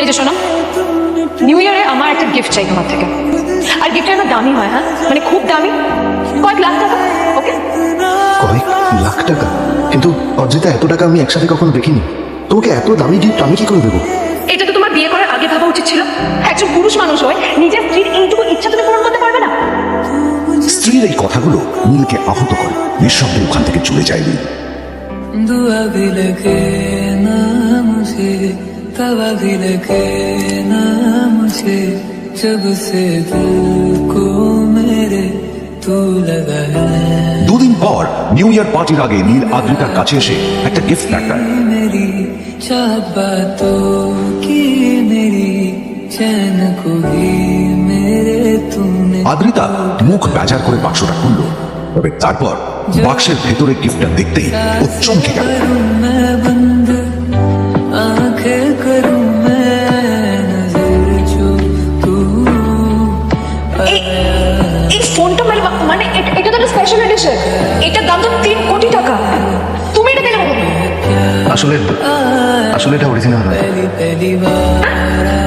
এই যে শোনো, নিউ ইয়ারে আমার একটা গিফট চাই তোমার থেকে। আর গিফটটা আমার দামি হয়, হ্যাঁ মানে খুব দামি, কয়েক লাখ টাকা। ওকে? কয়েক লাখ টাকা? কিন্তু অর্জিতা, এত টাকা আমি একসাথে কখনো দেখিনি। তোমাকে এত দামি গিফট আমি কি করে দেবো? এটা তো তোমার বিয়ে করার আগে ভাবা উচিত ছিল। একজন পুরুষ মানুষ হয়ে নিজের স্ত্রীর এইটুকু ইচ্ছা তুমি পূরণ করতে পারবে না? স্ত্রীর এই কথাগুলো নীলকে আহত করে। নিঃশব্দে ওখান থেকে চলে যায় নীল। दुआ भी लगे ना मुझे, तवा भी लगे ना मुझे, जब से दिल को मेरे तू लगा है। দুদিন পর নিউ ইয়ার পার্টির আগে নীল আদ্রিতার কাছে এসে একটা গিফট প্যাক मेरी चाहत बातों की, मेरी चैन को भी मेरे तूने। আদ্রিতা মুখ বেজার করে বাক্সটা খুলল, তবে তারপর বাক্সের ভেতরে গিফটটা দেখতেই ও চমকে গেল। करूं मैं बंद आंखें, करूं मैं नजर जो तू এই ফোনটা মানে এটা তো একটা স্পেশাল এডিশন। এটার দাম তো 3 কোটি টাকা। তুমি এটা পেলে কোথায়? আসলে এটা অরিজিনাল নয়। पहली पहली बार